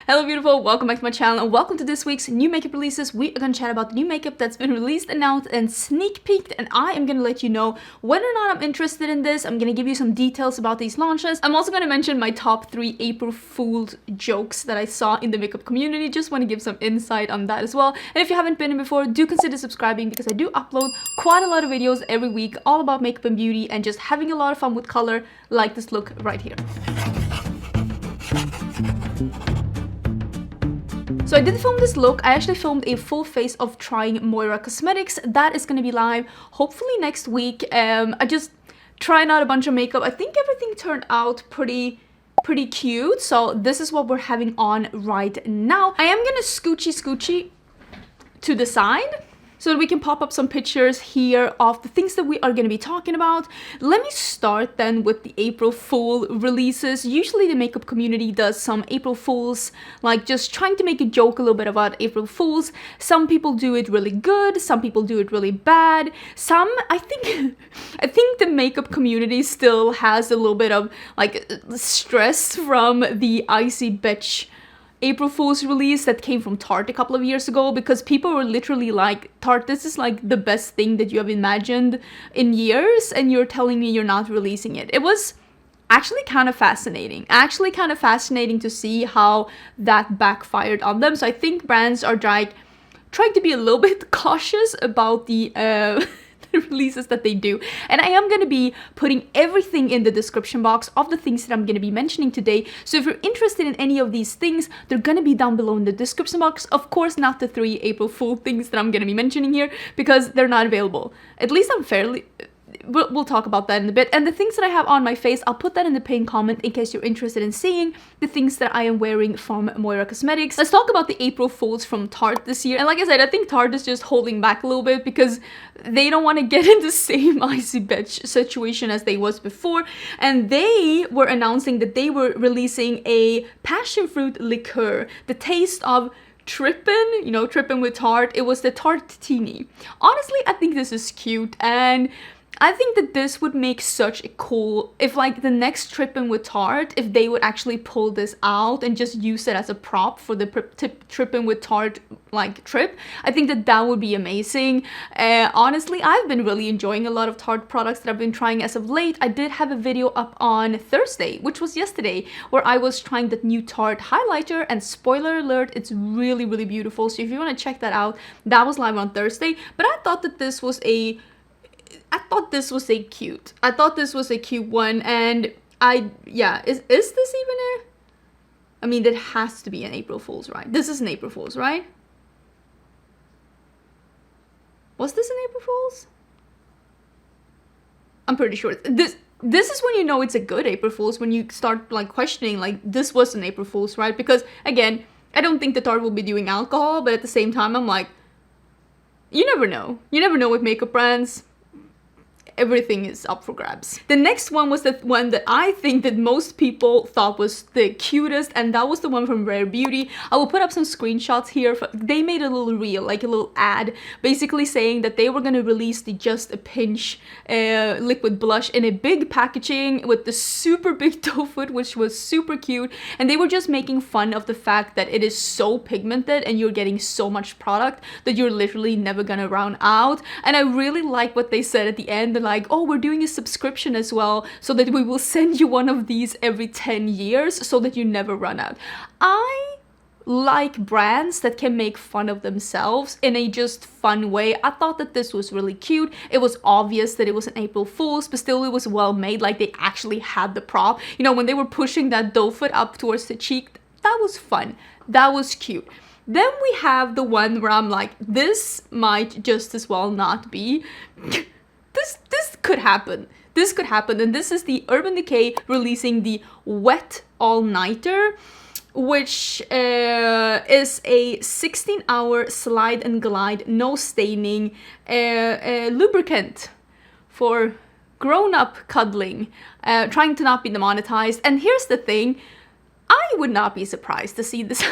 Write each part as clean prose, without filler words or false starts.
Hello beautiful, welcome back to my channel and welcome to this week's new makeup releases. We are going to chat about the new makeup that's been released, announced and sneak peeked, and I am going to let you know whether or not I'm interested in this. I'm going to give you some details about these launches. I'm also going to mention my top 3 April Fool's jokes that I saw in the makeup community. Just want to give some insight on that as well. And if you haven't been in before, do consider subscribing because I do upload quite a lot of videos every week all about makeup and beauty and just having a lot of fun with color, like this look right here. So I did film this look. I actually filmed a full face of trying Moira Cosmetics. That is going to be live hopefully next week. I just tried out a bunch of makeup. I think everything turned out pretty cute. So this is what we're having on right now. I am going to scoochie to the side so that we can pop up some pictures here of the things that we are going to be talking about. Let me start then with the April Fool releases. Usually the makeup community does some April Fools, like just trying to make a joke a little bit about April Fools. Some people do it really good, some people do it really bad. Some, I think the makeup community still has a little bit of like stress from the Icy Bitch April Fool's release that came from Tarte a couple of years ago, because people were literally like, Tarte, this is like the best thing that you have imagined in years and you're telling me you're not releasing it. It was actually kind of fascinating. To see how that backfired on them. So I think brands are trying to be a little bit cautious about the releases that they do, and I am going to be putting everything in the description box of the things that I'm going to be mentioning today. So if you're interested in any of these things, they're going to be down below in the description box. Of course, not the 3 April Fool things that I'm going to be mentioning here because they're not available. At least I'm fairly... We'll talk about that in a bit. And the things that I have on my face, I'll put that in the pinned comment in case you're interested in seeing the things that I am wearing from Moira Cosmetics. Let's talk about the April Fools from Tarte this year. And like I said, I think Tarte is just holding back a little bit because they don't want to get in the same Icy Bitch situation as they was before. And they were announcing that they were releasing a passion fruit liqueur, the taste of Trippin', you know, Trippin' with Tarte. It was the Tartini. Honestly, I think this is cute, and I think that this would make such a cool, if like the next Trippin' with Tarte, if they would actually pull this out and just use it as a prop for the Trippin' with Tarte like trip, I think that that would be amazing. Honestly, I've been really enjoying a lot of Tarte products that I've been trying as of late. I did have a video up on Thursday, which was yesterday, where I was trying the new Tarte highlighter, and spoiler alert, it's really beautiful. So if you want to check that out, that was live on Thursday. But I thought this was a cute one, and is this even a... I mean, that has to be an April Fool's, right? This is an April Fool's, right? Was this an April Fool's? I'm pretty sure. This is when you know it's a good April Fool's, when you start like questioning, like, this was an April Fool's, right? Because again, I don't think the Tarte will be doing alcohol, but at the same time, I'm like, you never know. You never know with makeup brands. Everything is up for grabs. The next one was the one that I think that most people thought was the cutest, and that was the one from Rare Beauty. I will put up some screenshots here. They made a little reel, like a little ad, basically saying that they were going to release the Just a Pinch liquid blush in a big packaging with the super big doe foot, which was super cute. And they were just making fun of the fact that it is so pigmented and you're getting so much product that you're literally never gonna run out. And I really like what they said at the end, like, oh, we're doing a subscription as well, so that we will send you one of these every 10 years so that you never run out. I like brands that can make fun of themselves in a just fun way. I thought that this was really cute. It was obvious that it was an April Fool's, but still it was well made. Like, they actually had the prop. You know, when they were pushing that doe foot up towards the cheek, that was fun. That was cute. Then we have the one where I'm like, this might just as well not be. This could happen. This could happen. And this is the Urban Decay releasing the Wet All-Nighter, which is a 16-hour slide and glide, no staining lubricant for grown-up cuddling, trying to not be demonetized. And here's the thing, I would not be surprised to see this.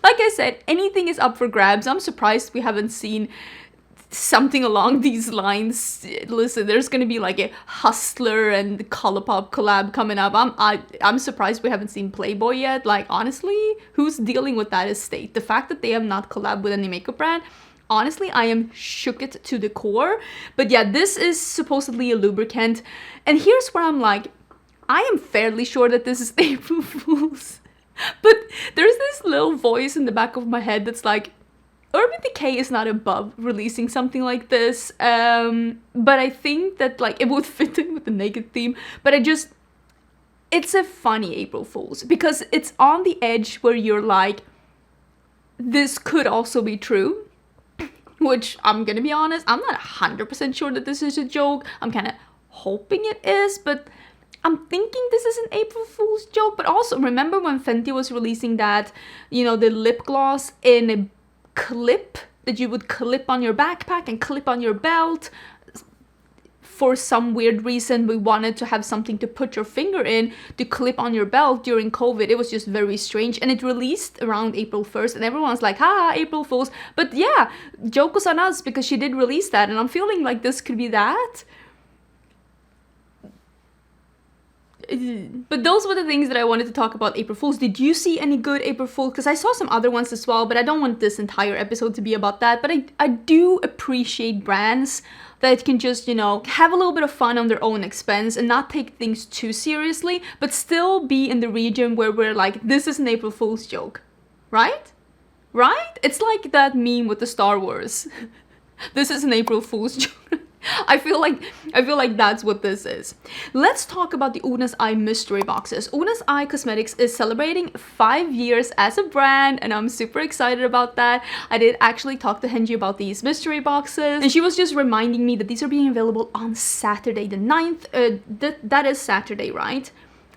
Like I said, anything is up for grabs. I'm surprised we haven't seen something along these lines. Listen, there's gonna be like a Hustler and Colourpop collab coming up. I'm surprised we haven't seen Playboy yet. Like, honestly, who's dealing with that estate? The fact that they have not collabed with any makeup brand, honestly, I am shook it to the core. But yeah, this is supposedly a lubricant. And here's where I'm like, I am fairly sure that this is April Fool's. But there's this little voice in the back of my head that's like, Urban Decay is not above releasing something like this. But I think that like it would fit in with the naked theme. But it's a funny April Fool's because it's on the edge where you're like, this could also be true. Which, I'm gonna be honest, I'm not 100% sure that this is a joke. I'm kind of hoping it is, but I'm thinking this is an April Fool's joke. But also, remember when Fenty was releasing that, you know, the lip gloss in a clip that you would clip on your backpack and clip on your belt? For some weird reason, we wanted to have something to put your finger in to clip on your belt during COVID. It was just very strange. And it released around April 1st. And everyone's like, ha, April Fools. But yeah, joke was on us because she did release that. And I'm feeling like this could be that. But those were the things that I wanted to talk about April Fools. Did you see any good April Fools? Because I saw some other ones as well, but I don't want this entire episode to be about that. But I do appreciate brands that can just, you know, have a little bit of fun on their own expense and not take things too seriously, but still be in the region where we're like, this is an April Fool's joke, right? Right? It's like that meme with the Star Wars. This is an April Fool's joke. I feel like that's what this is. Let's talk about the Oden's Eye mystery boxes. Oden's Eye Cosmetics is celebrating 5 years as a brand, and I'm super excited about that. I did actually talk to Henji about these mystery boxes, and she was just reminding me that these are being available on Saturday the 9th. That is Saturday, right?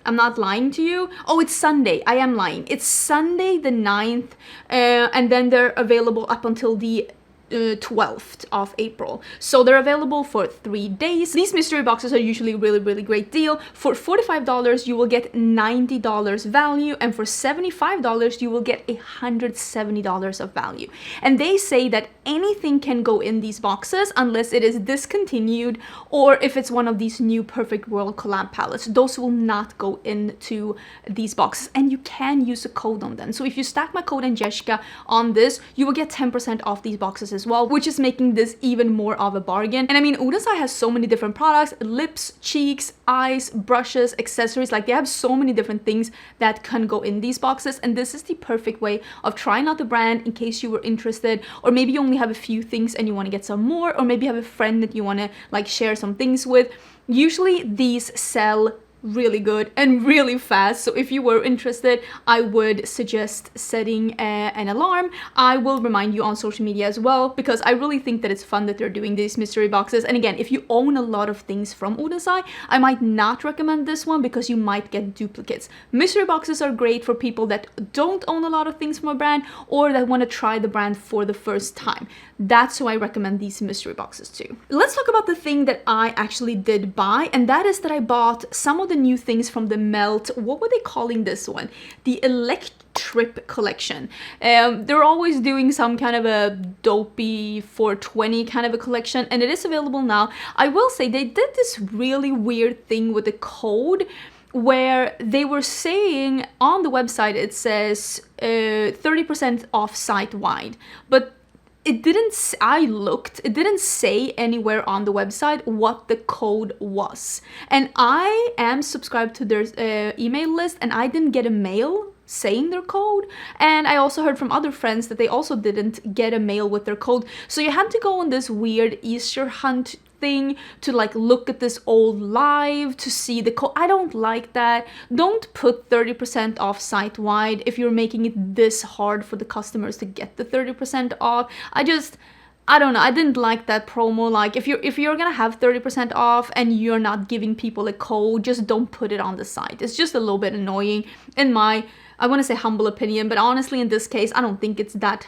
I'm not lying to you. Oh, it's Sunday. I am lying. It's Sunday the 9th, and then they're available up until the 12th of April. So they're available for 3 days. These mystery boxes are usually a really great deal. For $45 you will get $90 value, and for $75 you will get $170 of value. And they say that anything can go in these boxes unless it is discontinued or if it's one of these new Perfect World collab palettes. Those will not go into these boxes, and you can use a code on them. So if you stack my code Angelica on this, you will get 10% off these boxes as well, which is making this even more of a bargain. And I mean, Oden's Eye has so many different products: lips, cheeks, eyes, brushes, accessories. Like, they have so many different things that can go in these boxes, and this is the perfect way of trying out the brand in case you were interested, or maybe you only have a few things and you want to get some more, or maybe you have a friend that you want to like share some things with. Usually these sell really good and really fast, so if you were interested, I would suggest setting an alarm. I will remind you on social media as well, because I really think that it's fun that they're doing these mystery boxes. And again, if you own a lot of things from Oden's Eye, I might not recommend this one because you might get duplicates. Mystery boxes are great for people that don't own a lot of things from a brand or that want to try the brand for the first time. That's who I recommend these mystery boxes to. Let's talk about the thing that I actually did buy, and that is that I bought some of the new things from the Melt. What were they calling this one? The Electrip collection. They're always doing some kind of a dopey 420 kind of a collection, and it is available now. I will say they did this really weird thing with the code where they were saying on the website, it says 30% off site-wide, but it didn't, I looked, it didn't say anywhere on the website what the code was. And I am subscribed to their email list, and I didn't get a mail saying their code. And I also heard from other friends that they also didn't get a mail with their code. So you had to go on this weird Easter hunt thing to like look at this old live to see the code. I don't like that. Don't put 30% off site-wide if you're making it this hard for the customers to get the 30% off. I don't know. I didn't like that promo. Like, if you're gonna have 30% off and you're not giving people a code, just don't put it on the site. It's just a little bit annoying in my, I want to say, humble opinion, but honestly in this case I don't think it's that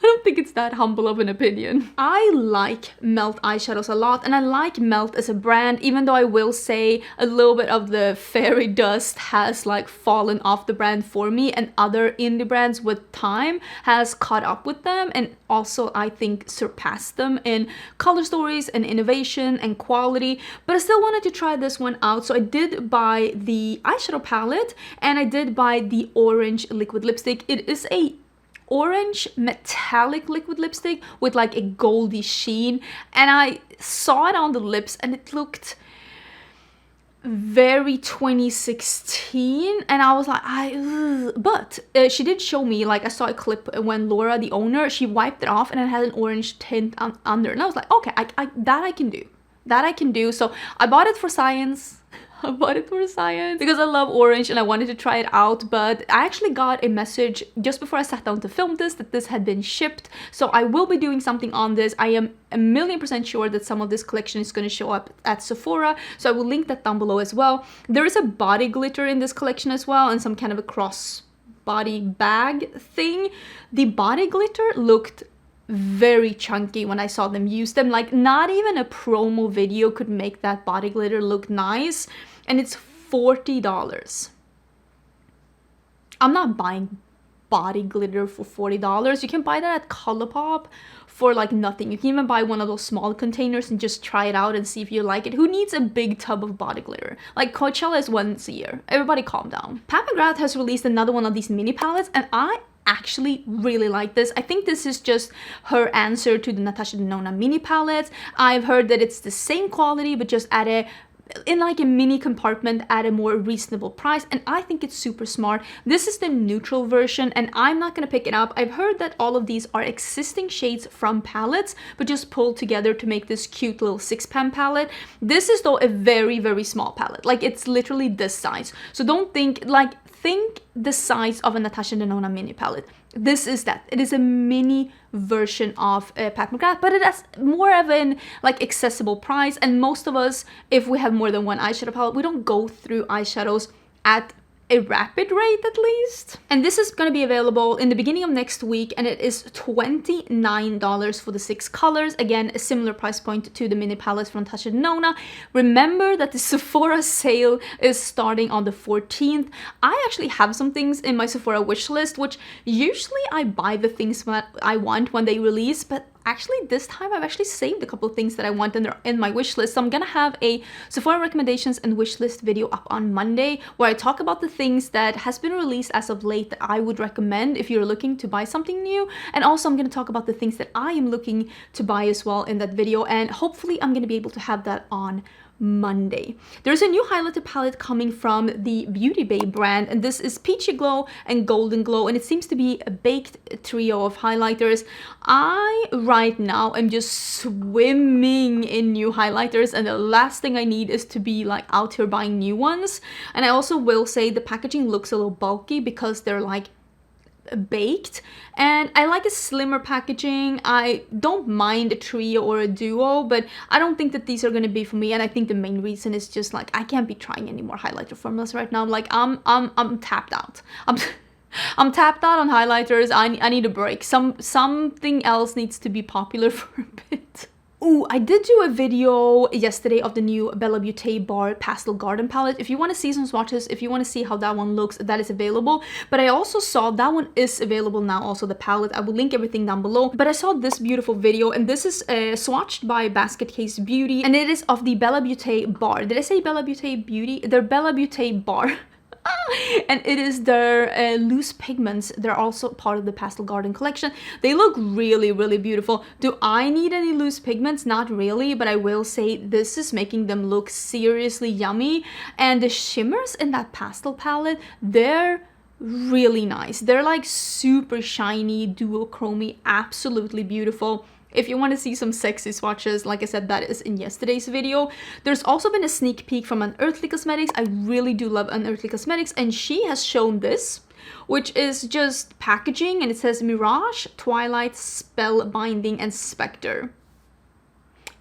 don't think it's that humble of an opinion. I like Melt eyeshadows a lot, and I like Melt as a brand, even though I will say a little bit of the fairy dust has like fallen off the brand for me, and other indie brands with time has caught up with them, and also I think surpassed them in color stories and innovation and quality. But I still wanted to try this one out, so I did buy the eyeshadow palette, and I did buy the orange liquid lipstick. It is a orange metallic liquid lipstick with like a goldy sheen, and I saw it on the lips and it looked very 2016, and I was like, but she did show me, like I saw a clip when Laura, the owner, she wiped it off and it had an orange tint under, and I was like, okay, that I can do. So I bought it for science. I bought it for science because I love orange and I wanted to try it out, but I actually got a message just before I sat down to film this that this had been shipped, so I will be doing something on this. I am 1,000,000% sure that some of this collection is going to show up at Sephora, so I will link that down below as well. There is a body glitter in this collection as well, and some kind of a cross body bag thing. The body glitter looked very chunky when I saw them use them. Like, not even a promo video could make that body glitter look nice, and it's $40. I'm not buying body glitter for $40. You can buy that at Colourpop for like nothing. You can even buy one of those small containers and just try it out and see if you like it. Who needs a big tub of body glitter? Like, Coachella is once a year. Everybody calm down. Pat McGrath has released another one of these mini palettes, and I actually really like this. I think this is just her answer to the Natasha Denona mini palettes. I've heard that it's the same quality but just in like a mini compartment at a more reasonable price, and I think it's super smart. This is the neutral version, and I'm not gonna pick it up. I've heard that all of these are existing shades from palettes but just pulled together to make this cute little 6-pan palette. This is though a very, very small palette. Like, it's literally this size, so don't think the size of a Natasha Denona mini palette. This is that. It is a mini version of Pat McGrath, but it has more of an like accessible price, and most of us, if we have more than one eyeshadow palette, we don't go through eyeshadows at a rapid rate at least. And this is going to be available in the beginning of next week, and it is $29 for the 6 colors. Again, a similar price point to the mini palettes from Natasha Denona. Remember that the Sephora sale is starting on the 14th. I actually have some things in my Sephora wish list, which usually I buy the things that I want when they release, but actually this time I've actually saved a couple of things that I want, and they're in my wish list. So I'm gonna have a Sephora recommendations and wish list video up on Monday where I talk about the things that has been released as of late that I would recommend if you're looking to buy something new. And also I'm gonna talk about the things that I am looking to buy as well in that video, and hopefully I'm gonna be able to have that on Monday. There's a new highlighter palette coming from the Beauty Bay brand, and this is Peachy Glow and Golden Glow, and it seems to be a baked trio of highlighters. I right now am just swimming in new highlighters, and the last thing I need is to be like out here buying new ones. And I also will say the packaging looks a little bulky because they're like baked, and I like a slimmer packaging. I don't mind a trio or a duo, but I don't think that these are going to be for me, and I think the main reason is just like I can't be trying any more highlighter formulas right now. Like, I'm tapped out. I'm tapped out on highlighters. I need a break. Something else needs to be popular for a bit. Ooh, I did do a video yesterday of the new Bella Beauté Bar Pastel Garden palette. If you want to see some swatches, if you want to see how that one looks, that is available. But I also saw that one is available now, also the palette. I will link everything down below. But I saw this beautiful video, and this is swatched by Basket Case Beauty, and it is of the Bella Beauté Bar. Did I say Bella Beauté Beauty? They're Bella Beauté Bar. And it is their loose pigments. They're also part of the Pastel Garden collection. They look really, really beautiful. Do I need any loose pigments? Not really, but I will say this is making them look seriously yummy. And the shimmers in that pastel palette, they're really nice. They're like super shiny, duochrome, absolutely beautiful. If you want to see some sexy swatches, like I said, that is in yesterday's video. There's also been a sneak peek from Unearthly Cosmetics. I really do love Unearthly Cosmetics, and she has shown this, which is just packaging, and it says Mirage, Twilight, Spellbinding, and Spectre.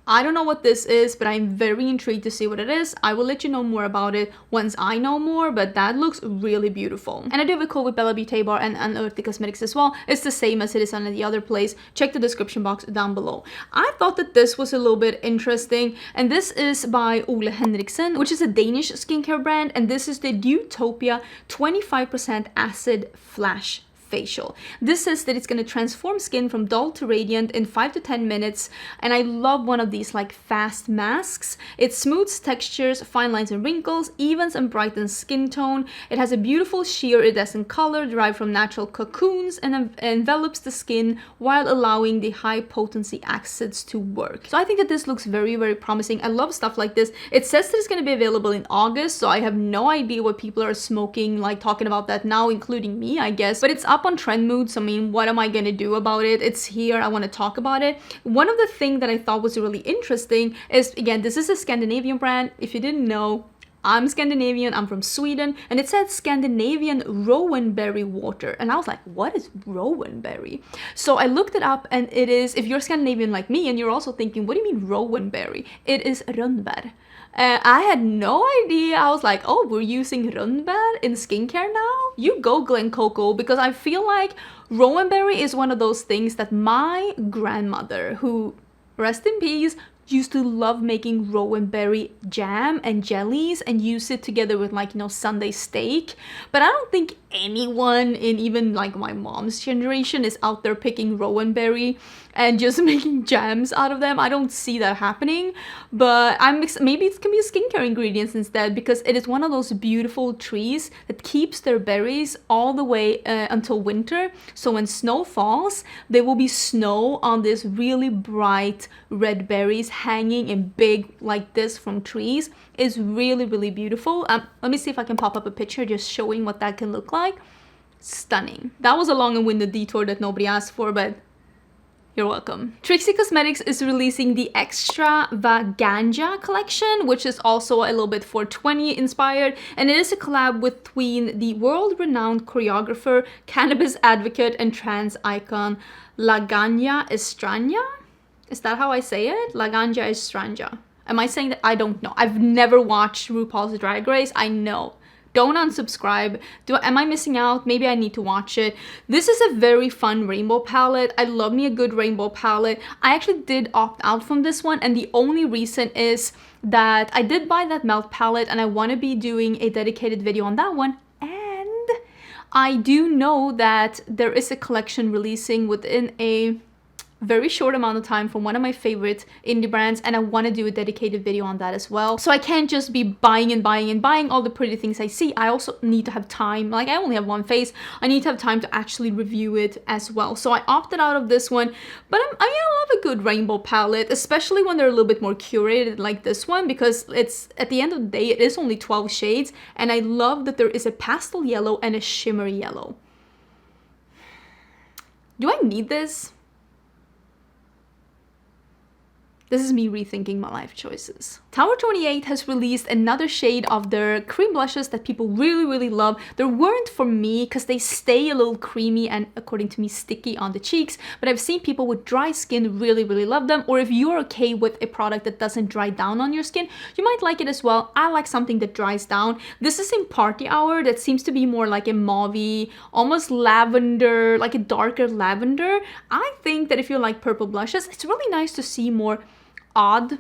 I don't know what this is, but I'm very intrigued to see what it is. I will let you know more about it once I know more, but that looks really beautiful. And I do have a code with Bella Beauté Bar and Unearthly Cosmetics as well. It's the same as it is on the other place. Check the description box down below. I thought that this was a little bit interesting, and this is by Olehenriksen, which is a Danish skincare brand, and this is the Dewtopia 25% Acid Flash Facial. This says that it's going to transform skin from dull to radiant in 5 to 10 minutes, and I love one of these like fast masks. It smooths textures, fine lines and wrinkles, evens and brightens skin tone. It has a beautiful sheer iridescent color derived from natural cocoons and envelops the skin while allowing the high potency acids to work. So I think that this looks very promising. I love stuff like this. It says that it's going to be available in August, so I have no idea what people are smoking, like talking about that now, including me, I guess. But it's up on trend mood, so I mean, what am I gonna do about it? It's here, I want to talk about it. One of the things that I thought was really interesting is, again, this is a Scandinavian brand. If you didn't know, I'm Scandinavian, I'm from Sweden, and it said Scandinavian Rowanberry water, and I was like, what is Rowanberry? So I looked it up, and it is, if you're Scandinavian like me and you're also thinking, what do you mean Rowanberry? It is rönnbär. I had no idea. I was like, oh, we're using rönnbär in skincare now? You go, Glen Coco, because I feel like Rowanberry is one of those things that my grandmother, who, rest in peace, used to love making Rowanberry jam and jellies and use it together with, like, you know, Sunday steak. But I don't think anyone in even like my mom's generation is out there picking Rowanberry and just making jams out of them. I don't see that happening, but maybe it can be a skincare ingredients instead, because it is one of those beautiful trees that keeps their berries all the way until winter. So when snow falls, there will be snow on this really bright red berries hanging in big like this from trees. Is really beautiful. Let me see if I can pop up a picture just showing what that can look like. Stunning. That was a long and winded detour that nobody asked for, but you're welcome. Trixie Cosmetics is releasing the ExtravaGANJA collection, which is also a little bit 420 inspired, and it is a collab between the world-renowned choreographer, cannabis advocate, and trans icon Laganja Estranja. Is that how I say it? Laganja Estranja. Am I saying that? I don't know. I've never watched RuPaul's Drag Race. I know. Don't unsubscribe. Am I missing out? Maybe I need to watch it. This is a very fun rainbow palette. I love me a good rainbow palette. I actually did opt out from this one, and the only reason is that I did buy that melt palette and I want to be doing a dedicated video on that one. And I do know that there is a collection releasing within a very short amount of time from one of my favorite indie brands, and I want to do a dedicated video on that as well. So I can't just be buying and buying all the pretty things I see. I also need to have time. Like, I only have one face. I need to have time to actually review it as well. So I opted out of this one, but I love a good rainbow palette, especially when they're a little bit more curated like this one, because it's, at the end of the day, it is only 12 shades, and I love that there is a pastel yellow and a shimmery yellow. Do I need this? This is me rethinking my life choices. Tower 28 has released another shade of their cream blushes that people really love. They weren't for me because they stay a little creamy and, according to me, sticky on the cheeks, but I've seen people with dry skin really love them. Or if you're okay with a product that doesn't dry down on your skin, you might like it as well. I like something that dries down. This is in Party Hour, that seems to be more like a mauve, almost lavender, like a darker lavender. I think that if you like purple blushes, it's really nice to see more odd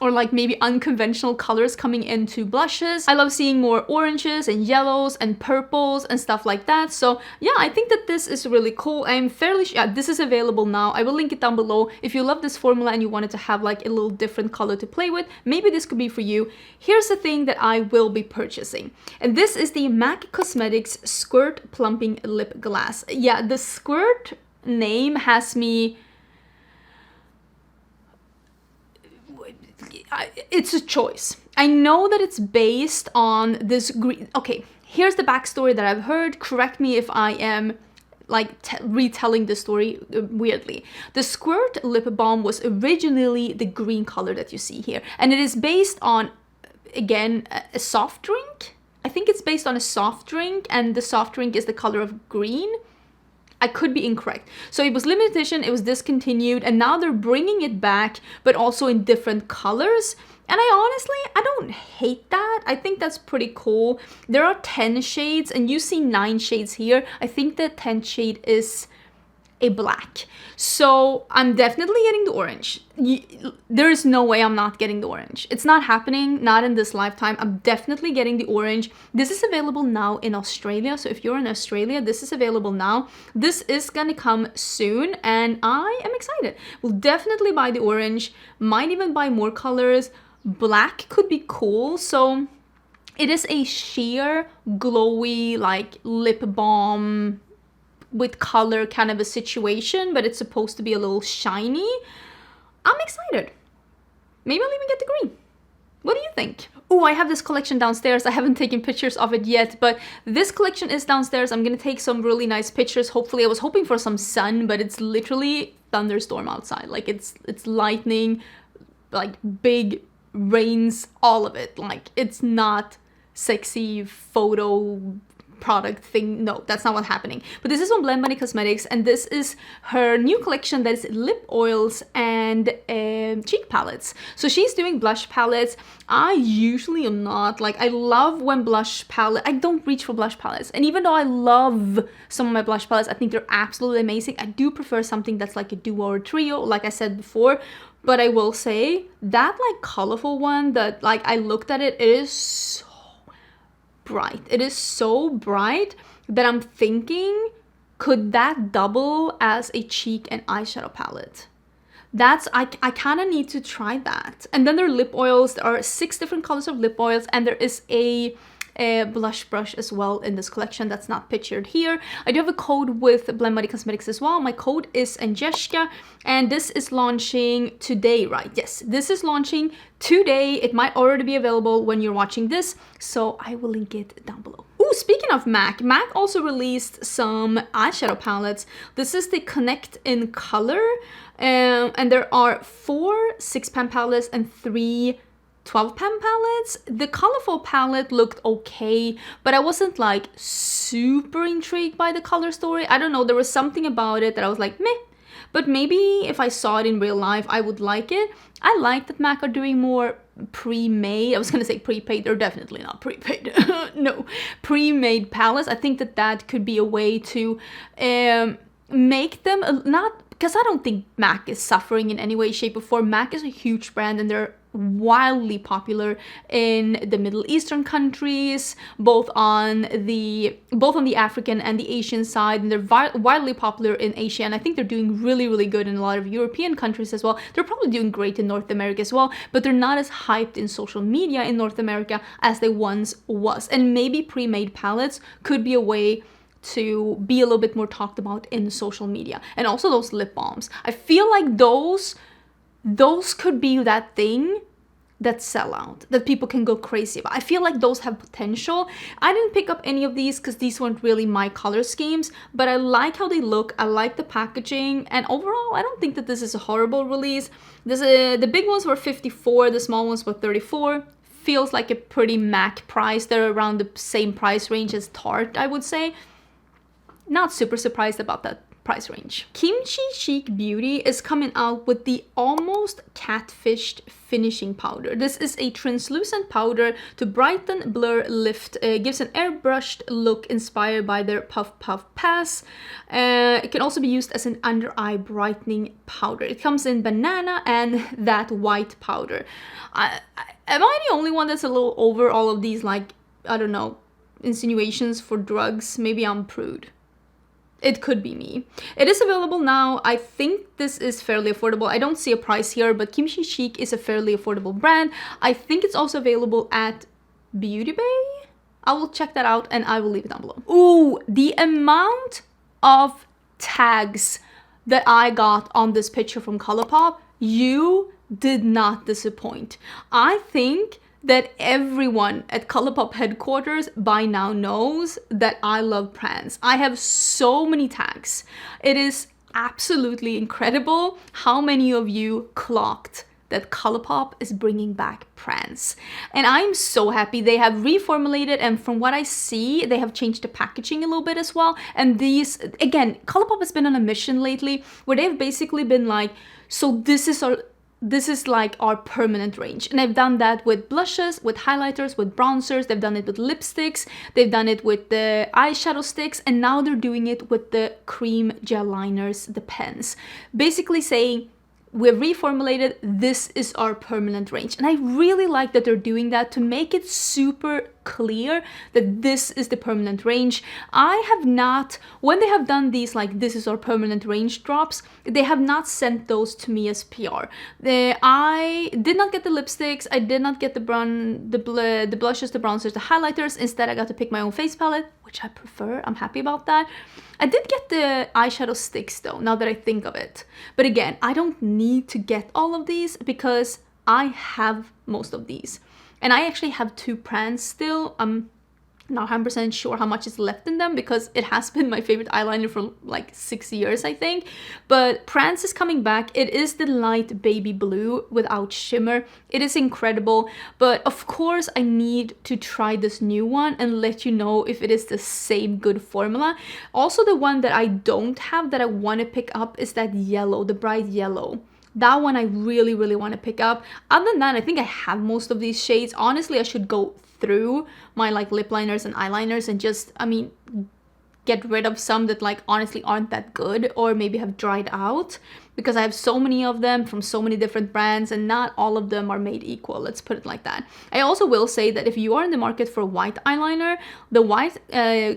or like maybe unconventional colors coming into blushes. I love seeing more oranges and yellows and purples and stuff like that. So yeah, I think that this is really cool. I'm fairly sure, yeah, this is available now. I will link it down below. If you love this formula and you wanted to have like a little different color to play with, maybe this could be for you. Here's the thing that I will be purchasing, and this is the MAC Cosmetics Squirt Plumping Lip Glass. Yeah, the Squirt name has me... it's a choice. I know that it's based on this green... Okay, here's the backstory that I've heard. Correct me if I am like retelling the story weirdly. The Squirt lip balm was originally the green color that you see here, and it is based on, again, a soft drink. I think it's based on a soft drink, and the soft drink is the color of green. I could be incorrect. So it was limited edition, it was discontinued, and now they're bringing it back, but also in different colors. And I don't hate that. I think that's pretty cool. There are 10 shades, and you see 9 shades here. I think the 10th shade is a black. So I'm definitely getting the orange. There is no way I'm not getting the orange. It's not happening, not in this lifetime. I'm definitely getting the orange. This is available now in Australia. So if you're in Australia, this is available now. This is gonna come soon, and I am excited. We'll definitely buy the orange. Might even buy more colors. Black could be cool. So it is a sheer, glowy, like lip balm with color kind of a situation, but it's supposed to be a little shiny. I'm excited. Maybe I'll even get the green. What do you think? Oh, I have this collection downstairs. I haven't taken pictures of it yet, but this collection is downstairs. I'm gonna take some really nice pictures. Hopefully, I was hoping for some sun, but it's literally thunderstorm outside. Like it's lightning, like big rains, all of it. Like it's not sexy photo product thing. No, that's not what's happening. But this is from Unearthly Cosmetics, and this is her new collection that is lip oils and cheek palettes. So she's doing blush palettes. I usually am not. Like, I love when blush palette, I don't reach for blush palettes. And even though I love some of my blush palettes, I think they're absolutely amazing. I do prefer something that's like a duo or trio, like I said before. But I will say that like colorful one that like I looked at it, it is so bright. It is so bright that I'm thinking, could that double as a cheek and eyeshadow palette? That's, I kind of need to try that. And then there are lip oils. There are 6 different colors of lip oils, and there is a blush brush as well in this collection that's not pictured here. I do have a code with Unearthly Cosmetics as well. My code is Angelica, and this is launching today, right? Yes, this is launching today. It might already be available when you're watching this, so I will link it down below. Ooh, speaking of MAC also released some eyeshadow palettes. This is the Connect in Color, and there are 4 6-pan palettes and 3 12-pan palettes. The colorful palette looked okay, but I wasn't like super intrigued by the color story. I don't know, there was something about it that I was like, meh. But maybe if I saw it in real life, I would like it. I like that MAC are doing more pre-made. I was gonna say prepaid. They're definitely not prepaid. No, pre-made palettes. I think that that could be a way to make them not, because I don't think MAC is suffering in any way, shape, or form. MAC is a huge brand, and they're wildly popular in the Middle Eastern countries, both on the African and the Asian side, and they're wildly popular in Asia, and I think they're doing really, really good in a lot of European countries as well. They're probably doing great in North America as well, but they're not as hyped in social media in North America as they once was. And maybe pre-made palettes could be a way to be a little bit more talked about in social media. And also those lip balms. I feel like those could be that thing that sell out, that people can go crazy about. I feel like those have potential. I didn't pick up any of these because these weren't really my color schemes, but I like how they look. I like the packaging, and overall, I don't think that this is a horrible release. The big ones were $54, the small ones were $34. Feels like a pretty MAC price. They're around the same price range as Tarte, I would say. Not super surprised about that price range. Kimchi Chic Beauty is coming out with the Almost Catfished finishing powder. This is a translucent powder to brighten, blur, lift. Gives an airbrushed look inspired by their Puff Puff Pass. It can also be used as an under eye brightening powder. It comes in banana and that white powder. Am I the only one that's a little over all of these, like, I don't know, insinuations for drugs? Maybe I'm prude. It could be me. It is available now. I think this is fairly affordable. I don't see a price here, but Kimchi Chic is a fairly affordable brand. I think it's also available at Beauty Bay. I will check that out and I will leave it down below. Ooh, the amount of tags that I got on this picture from Colourpop, you did not disappoint. I think that everyone at Colourpop headquarters by now knows that I love brands. I have so many tags. It is absolutely incredible how many of you clocked that Colourpop is bringing back Prance. And I'm so happy. They have reformulated, and from what I see, they have changed the packaging a little bit as well. And these, again, Colourpop has been on a mission lately where they've basically been like, so this is like our permanent range. And they've done that with blushes, with highlighters, with bronzers. They've done it with lipsticks. They've done it with the eyeshadow sticks. And now they're doing it with the cream gel liners, the pens. Basically saying, we've reformulated, this is our permanent range. And I really like that they're doing that to make it super clear that this is the permanent range. I have not, when they have done these like this is our permanent range drops, they have not sent those to me as PR. I did not get the lipsticks, I did not get the blushes, the bronzers, the highlighters. Instead I got to pick my own face palette, which I prefer. I'm happy about that. I did get the eyeshadow sticks though, now that I think of it. But again, I don't need to get all of these because I have most of these. And I actually have 2 Prance still. I'm not 100% sure how much is left in them because it has been my favorite eyeliner for like 6 years, I think. But Prance is coming back. It is the light baby blue without shimmer. It is incredible. But of course, I need to try this new one and let you know if it is the same good formula. Also, the one that I don't have that I want to pick up is that yellow, the bright yellow. That one I really, really want to pick up. Other than that, I think I have most of these shades. Honestly, I should go through my like lip liners and eyeliners and just, I mean, get rid of some that like honestly aren't that good or maybe have dried out, because I have so many of them from so many different brands and not all of them are made equal. Let's put it like that. I also will say that if you are in the market for white eyeliner, the white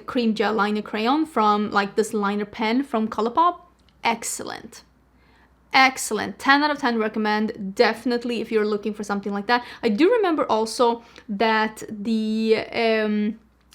cream gel liner crayon from like this liner pen from Colourpop, excellent. Excellent. 10 out of 10 recommend. Definitely if you're looking for something like that. I do remember also that the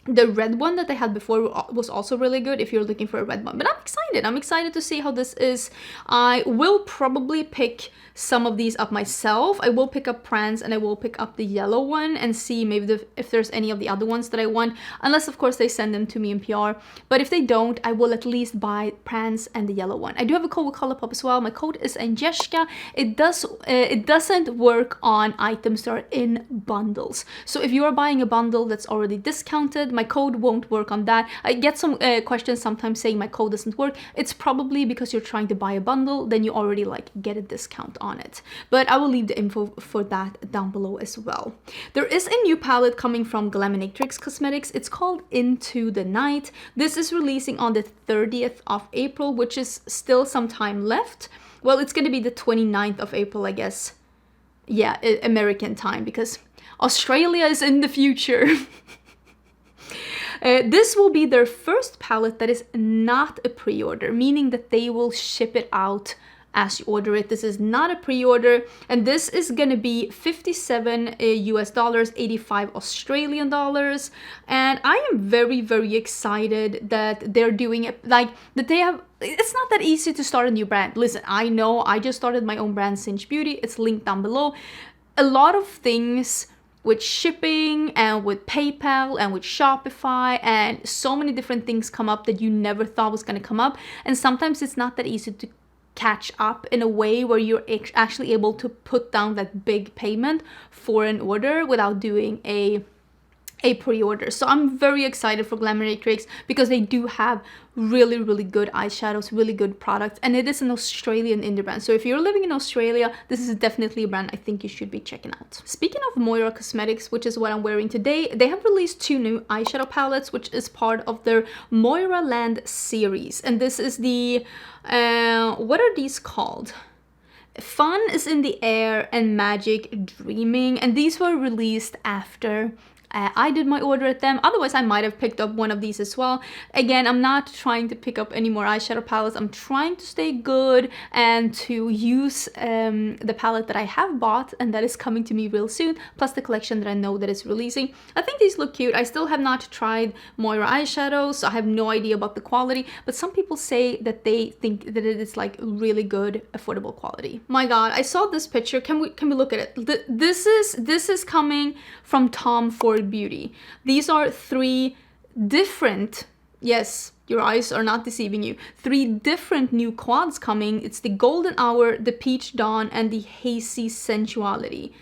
red one that they had before was also really good if you're looking for a red one. But I'm excited. I'm excited to see how this is. I will probably pick some of these up myself. I will pick up Prance and I will pick up the yellow one and see maybe if there's any of the other ones that I want. Unless, of course, they send them to me in PR. But if they don't, I will at least buy Prance and the yellow one. I do have a code with Colourpop as well. My code is Angelica. It doesn't work on items that are in bundles. So if you are buying a bundle that's already discounted, my code won't work on that. I get some questions sometimes saying my code doesn't work. It's probably because you're trying to buy a bundle, then you already like get a discount on it. But I will leave the info for that down below as well. There is a new palette coming from Glaminatrix Cosmetics. It's called Into the Night. This is releasing on the 30th of April, which is still some time left. Well, it's going to be the 29th of April, I guess. Yeah, American time, because Australia is in the future. This will be their first palette that is not a pre-order, meaning that they will ship it out as you order it. This is not a pre-order, and this is gonna be 57 US dollars, 85 Australian dollars. And I am very, very excited that they're doing it, like that they have. It's not that easy to start a new brand. Listen, I know I just started my own brand, Cinch Beauty. It's linked down below. A lot of things with shipping and with PayPal and with Shopify and so many different things come up that you never thought was going to come up. And sometimes it's not that easy to catch up in a way where you're actually able to put down that big payment for an order without doing a pre-order. So I'm very excited for Glaminatrix because they do have really, really good eyeshadows, really good products, and it is an Australian indie brand. So if you're living in Australia, this is definitely a brand I think you should be checking out. Speaking of Moira Cosmetics, which is what I'm wearing today, they have released 2 new eyeshadow palettes, which is part of their Moiraland series. And this is the, what are these called? Fun is in the Air and Magic Dreaming. And these were released after I did my order at them. Otherwise, I might have picked up one of these as well. Again, I'm not trying to pick up any more eyeshadow palettes. I'm trying to stay good and to use the palette that I have bought and that is coming to me real soon, plus the collection that I know that is releasing. I think these look cute. I still have not tried Moira eyeshadows, so I have no idea about the quality, but some people say that they think that it is like really good, affordable quality. My God, I saw this picture. Can we look at it? This is coming from Tom Ford Beauty. These are 3 different, yes, Your eyes are not deceiving you. 3 different new quads coming. It's the Golden Hour, the Peach Dawn, and the Hazy Sensuality.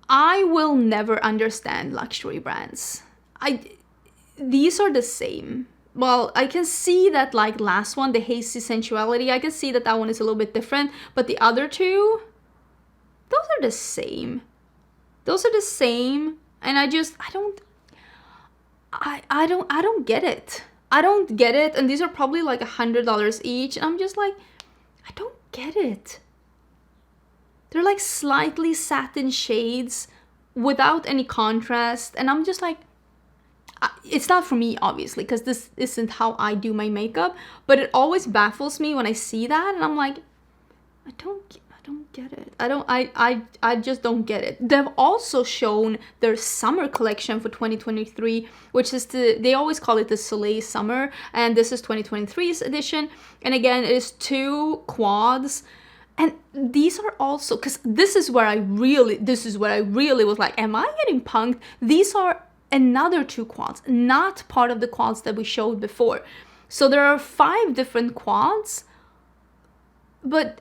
I will never understand luxury brands. These are the same. Well, I can see that like last one, the Hazy Sensuality, I can see that that one is a little bit different, but the other two, those are the same. Those are the same, and I don't get it. I don't get it, and these are probably like $100 each, and I'm just like, I don't get it. They're like slightly satin shades without any contrast, and I'm just like, it's not for me, obviously, because this isn't how I do my makeup, but it always baffles me when I see that, and I'm like, I don't get it. I just don't get it. They've also shown their summer collection for 2023, which is they always call it the Soleil summer, and this is 2023's edition, and again, it is 2 quads. And these are also, because this is where I really was like, am I getting punked? These are another 2 quads, not part of the quads that we showed before. So there are 5 different quads, but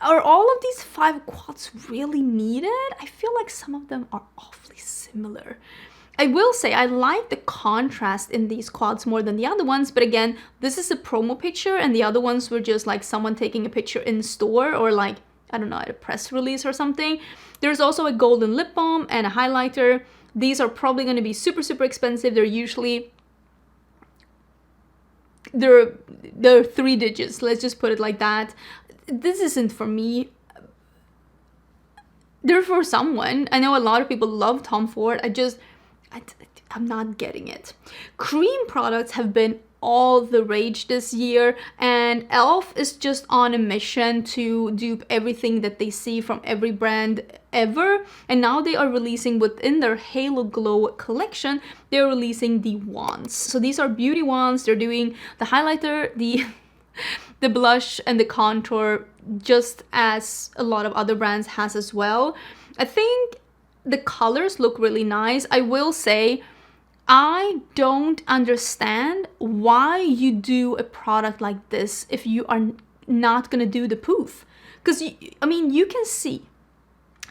are all of these 5 quads really needed? I feel like some of them are awfully similar. I will say I like the contrast in these quads more than the other ones, but again, this is a promo picture and the other ones were just like someone taking a picture in store or like, I don't know, at a press release or something. There's also a golden lip balm and a highlighter. These are probably going to be super, super expensive. They're 3 digits, let's just put it like that. This isn't for me. They're for someone. I know a lot of people love Tom Ford. I'm not getting it. Creme products have been all the rage this year, and e.l.f. is just on a mission to dupe everything that they see from every brand ever, and now they are releasing within their Halo Glow collection, they're releasing the wands. So these are beauty wands. They're doing the highlighter, the blush, and the contour, just as a lot of other brands has as well. I think the colors look really nice. I will say, I don't understand why you do a product like this if you are not gonna do the poof. Because, I mean, you can see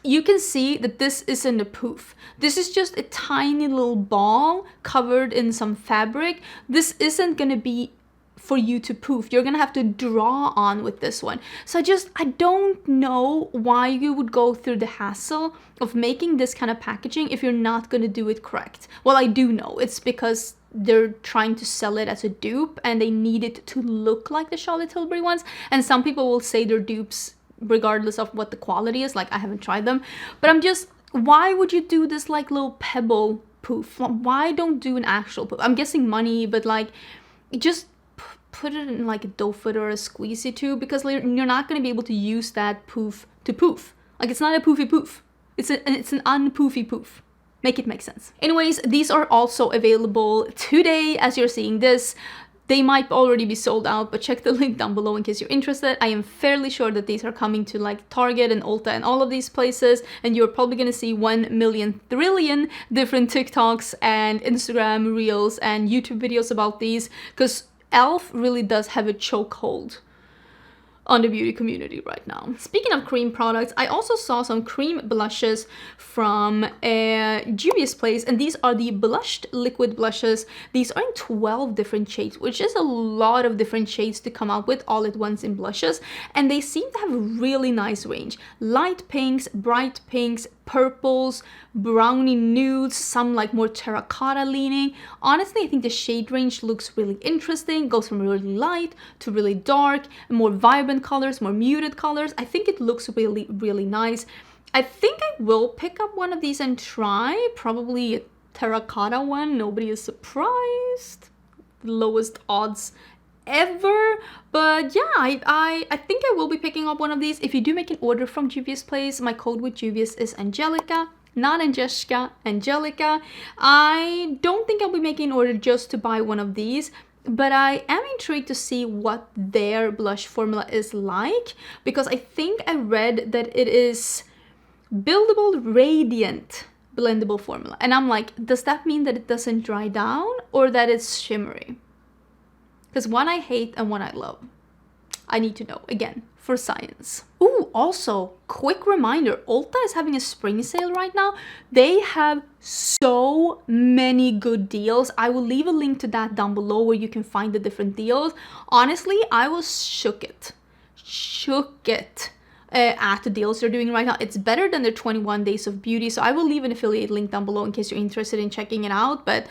that this isn't a poof. This is just a tiny little ball covered in some fabric. This isn't gonna be for you to poof. You're gonna have to draw on with this one. So I don't know why you would go through the hassle of making this kind of packaging if you're not gonna do it correct. Well, I do know. It's because they're trying to sell it as a dupe and they need it to look like the Charlotte Tilbury ones. And some people will say they're dupes regardless of what the quality is. Like, I haven't tried them. But I'm just, why would you do this like little pebble poof? Why don't do an actual poof? I'm guessing money, but like, just put it in like a doe foot or a squeezy tube, because you're not going to be able to use that poof to poof. Like, it's not a poofy poof. It's an unpoofy poof. Make it make sense. Anyways, these are also available today as you're seeing this. They might already be sold out, but check the link down below in case you're interested. I am fairly sure that these are coming to like Target and Ulta and all of these places, and you're probably gonna see 1,000,000 trillion different TikToks and Instagram reels and YouTube videos about these, because e.l.f. really does have a chokehold on the beauty community right now. Speaking of cream products, I also saw some cream blushes from Juvia's place, and these are the blushed liquid blushes. These are in 12 different shades, which is a lot of different shades to come out with all at once in blushes, and they seem to have a really nice range. Light pinks, bright pinks, purples, brownie nudes, some like more terracotta leaning. Honestly, I think the shade range looks really interesting. Goes from really light to really dark, more vibrant colors, more muted colors. I think it looks really, really nice. I think I will pick up one of these and try, probably a terracotta one. Nobody is surprised. Lowest odds ever, but yeah, I think I will be picking up one of these. If you do make an order from Juvia's place, my code with Juvia's is Angelica, not Angelica, Angelica. I don't think I'll be making an order just to buy one of these, but I am intrigued to see what their blush formula is like, because I think I read that it is buildable radiant blendable formula. And I'm like, does that mean that it doesn't dry down or that it's shimmery? Because one I hate and one I love. I need to know, again, for science. Ooh, also, quick reminder, Ulta is having a spring sale right now. They have so many good deals. I will leave a link to that down below where you can find the different deals. Honestly, I was shook it at the deals they're doing right now. It's better than their 21 days of beauty. So I will leave an affiliate link down below in case you're interested in checking it out. But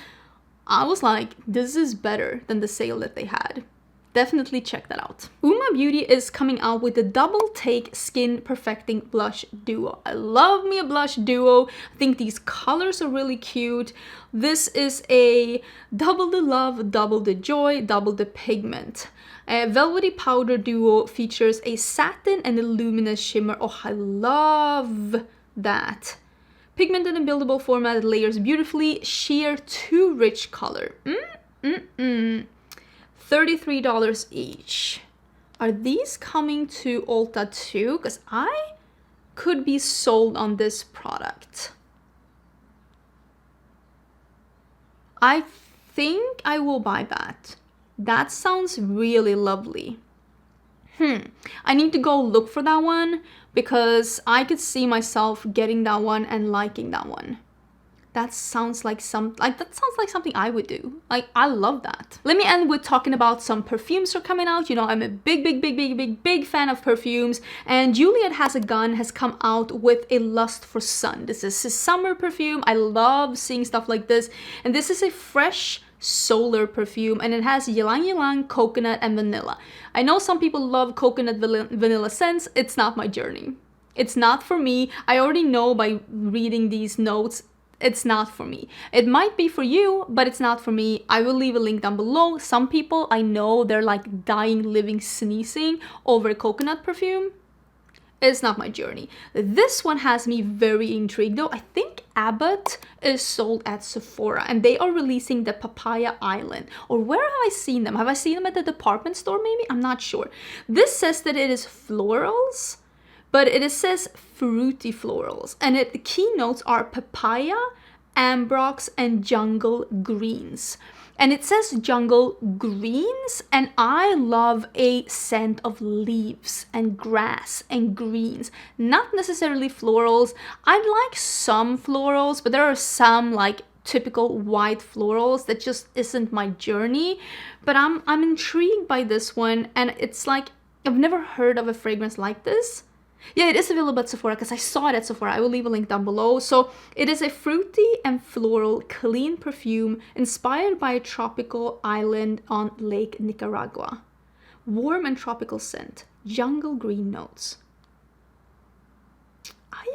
I was like, this is better than the sale that they had. Definitely check that out. Uoma Beauty is coming out with the Double Take Skin Perfecting Blush Duo. I love me a blush duo. I think these colors are really cute. This is a double the love, double the joy, double the pigment. A velvety powder duo features a satin and a luminous shimmer. Oh, I love that. Pigment in a buildable format, layers beautifully. Sheer too rich color. $33 each. Are these coming to Ulta too? Because I could be sold on this product. I think I will buy that. That sounds really lovely. I need to go look for that one because I could see myself getting that one and liking that one. That sounds like something I would do. Like, I love that. Let me end with talking about some perfumes that are coming out. You know, I'm a big fan of perfumes. And Juliet Has a Gun has come out with a Lust for Sun. This is a summer perfume. I love seeing stuff like this. And this is a fresh solar perfume, and it has ylang ylang, coconut, and vanilla. I know some people love coconut vanilla scents. It's not my journey. It's not for me. I already know by reading these notes. It's not for me. It might be for you, but it's not for me. I will leave a link down below. Some people I know, they're like dying, living, sneezing over coconut perfume. It's not my journey. This one has me very intrigued though. I think Abbott is sold at Sephora and they are releasing the Papaya Island. Or where have I seen them? Have I seen them at the department store maybe? I'm not sure. This says that it is florals, but it says fruity florals. And the key notes are papaya, ambrox, and jungle greens. And it says jungle greens, and I love a scent of leaves and grass and greens. Not necessarily florals. I like some florals, but there are some like typical white florals that just isn't my journey. But I'm intrigued by this one, and it's like, I've never heard of a fragrance like this. Yeah, it is available at Sephora because I saw it at Sephora. I will leave a link down below. So it is a fruity and floral clean perfume inspired by a tropical island on Lake Nicaragua. Warm and tropical scent, jungle green notes. I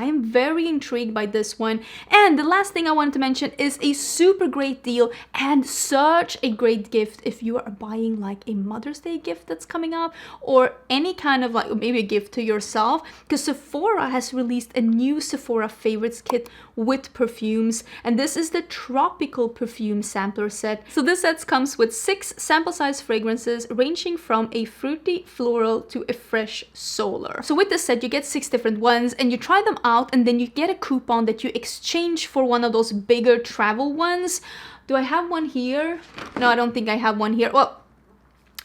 am very intrigued by this one. And the last thing I wanted to mention is a super great deal and such a great gift if you are buying like a Mother's Day gift that's coming up, or any kind of like maybe a gift to yourself, because Sephora has released a new Sephora favorites kit with perfumes, and this is the tropical perfume sampler set. So this set comes with 6 sample size fragrances ranging from a fruity floral to a fresh solar. So with this set you get 6 different ones and you try them out, and then you get a coupon that you exchange for one of those bigger travel ones. Do I have one here? No, I don't think I have one here. Well,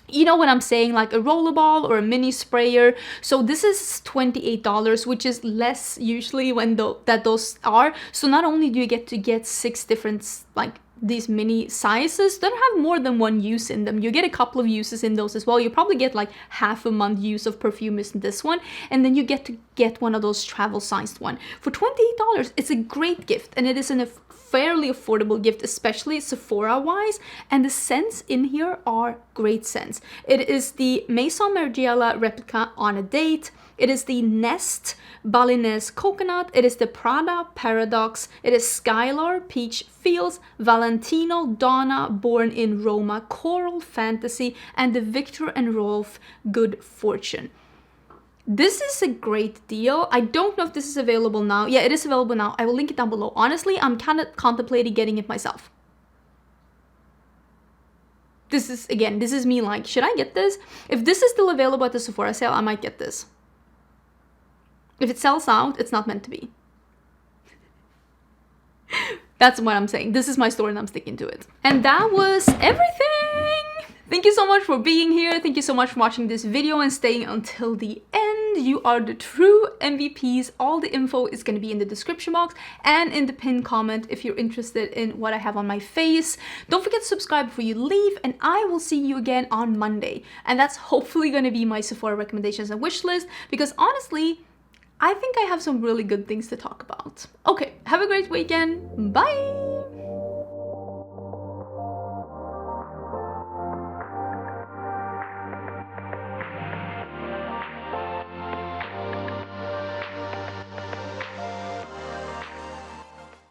you know what I'm saying, like a rollerball or a mini sprayer. So this is $28, which is less usually when those are. So not only do you get 6 different like these mini sizes that have more than one use in them, you get a couple of uses in those as well. You probably get like half a month use of perfume in this one, and then you get to get one of those travel sized one for $28. It's a great gift, and it is a fairly affordable gift, especially Sephora wise, and the scents in here are great scents. It is the Maison Margiela replica On a Date. It is the Nest Balinese Coconut. It is the Prada Paradox. It is Skylar Peach Fields, Valentino Donna Born in Roma Coral Fantasy, and the Victor and Rolf Good Fortune. This is a great deal. I don't know if this is available now. Yeah, it is available now. I will link it down below. Honestly, I'm kind of contemplating getting it myself. This is me like, should I get this? If this is still available at the Sephora sale, I might get this. If it sells out, it's not meant to be. That's what I'm saying. This is my story and I'm sticking to it. And that was everything. Thank you so much for being here. Thank you so much for watching this video and staying until the end. You are the true MVPs. All the info is going to be in the description box and in the pinned comment if you're interested in what I have on my face. Don't forget to subscribe before you leave, and I will see you again on Monday. And that's hopefully going to be my Sephora recommendations and wish list, because honestly, I think I have some really good things to talk about. Okay, have a great weekend. Bye!